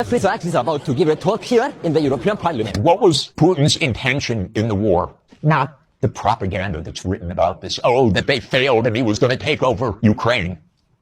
Fritz is about to give a talk here in the European Parliament. What was Putin's intention in the war? Not the propaganda that's written about this. Oh, that they failed and he was going to take over Ukraine.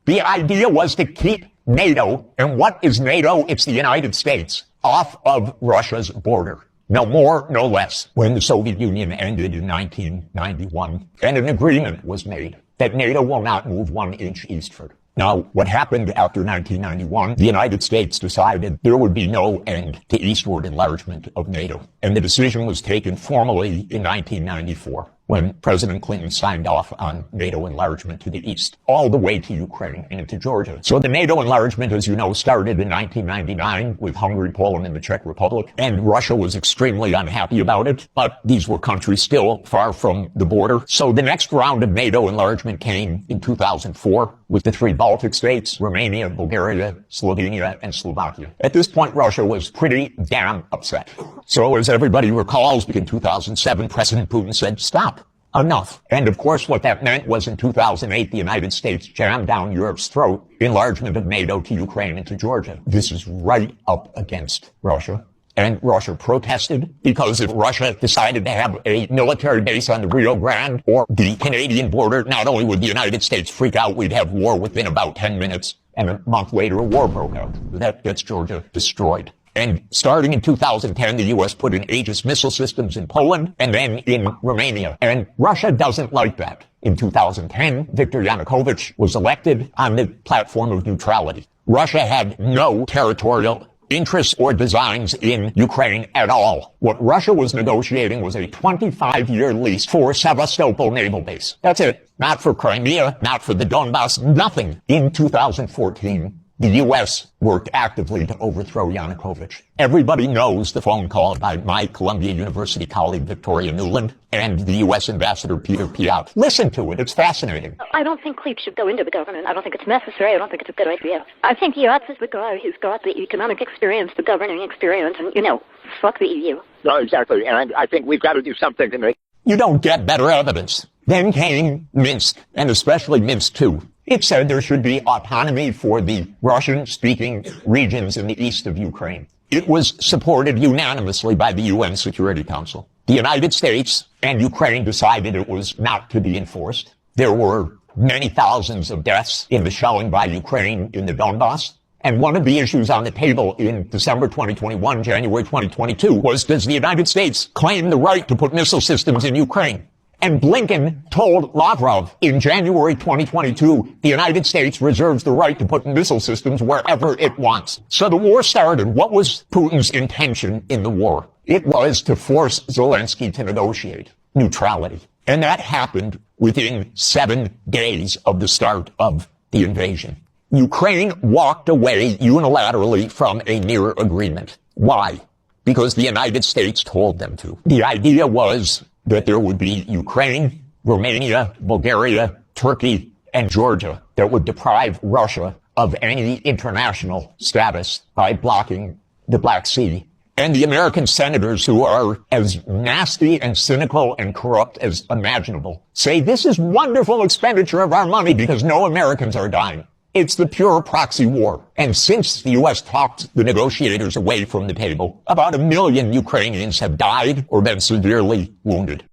The idea was to keep NATO, and what is NATO? It's the United States, off of Russia's border. No more, no less. When the Soviet Union ended in 1991, and an agreement was made that NATO will not move 1 inch eastward. Now, what happened after 1991, the United States decided there would be no end to eastward enlargement of NATO. And the decision was taken formally in 1994, when President Clinton signed off on NATO enlargement to the east, all the way to Ukraine and to Georgia. So the NATO enlargement, as you know, started in 1999 with Hungary, Poland, and the Czech Republic. And Russia was extremely unhappy about it, but these were countries still far from the border. So the next round of NATO enlargement came in 2004 with the 3 Baltic states, Romania, Bulgaria, Slovenia, and Slovakia. At this point, Russia was pretty damn upset. So as everybody recalls, in 2007, President Putin said, stop. Enough. And of course, what that meant was in 2008, the United States jammed down Europe's throat, enlargement of NATO to Ukraine and to Georgia. This is right up against Russia. And Russia protested because if Russia decided to have a military base on the Rio Grande or the Canadian border, not only would the United States freak out, we'd have war within about 10 minutes. And a month later, a war broke out. That gets Georgia destroyed. And starting in 2010, the U.S. put in Aegis missile systems in Poland and then in Romania. And Russia doesn't like that. In 2010, Viktor Yanukovych was elected on the platform of neutrality. Russia had no territorial interests or designs in Ukraine at all. What Russia was negotiating was a 25-year lease for Sevastopol naval base. That's it. Not for Crimea, not for the Donbass, nothing. In 2014, the U.S. worked actively to overthrow Yanukovych. Everybody knows the phone call by my Columbia University colleague Victoria Nuland and the U.S. Ambassador Peter Piot. Listen to it. It's fascinating. I don't think Kleeb should go into the government. I don't think it's necessary. I don't think it's a good idea. I think Piot is the guy who's got the economic experience, the governing experience, and, fuck the EU. No, exactly. And I think we've got to do something to make... You don't get better evidence. Then came Minsk, and especially Minsk II. It said there should be autonomy for the Russian-speaking regions in the east of Ukraine. It was supported unanimously by the UN Security Council. The United States and Ukraine decided it was not to be enforced. There were many thousands of deaths in the shelling by Ukraine in the Donbass. And one of the issues on the table in December 2021, January 2022, was, does the United States claim the right to put missile systems in Ukraine? And Blinken told Lavrov in January 2022, the United States reserves the right to put missile systems wherever it wants. So the war started. What was Putin's intention in the war? It was to force Zelensky to negotiate neutrality. And that happened within 7 days of the start of the invasion. Ukraine walked away unilaterally from a near agreement. Why? Because the United States told them to. The idea was that there would be Ukraine, Romania, Bulgaria, Turkey, and Georgia that would deprive Russia of any international status by blocking the Black Sea. And the American senators, who are as nasty and cynical and corrupt as imaginable, say this is wonderful expenditure of our money because no Americans are dying. It's the pure proxy war. And since the U.S. talked the negotiators away from the table, about 1 million Ukrainians have died or been severely wounded.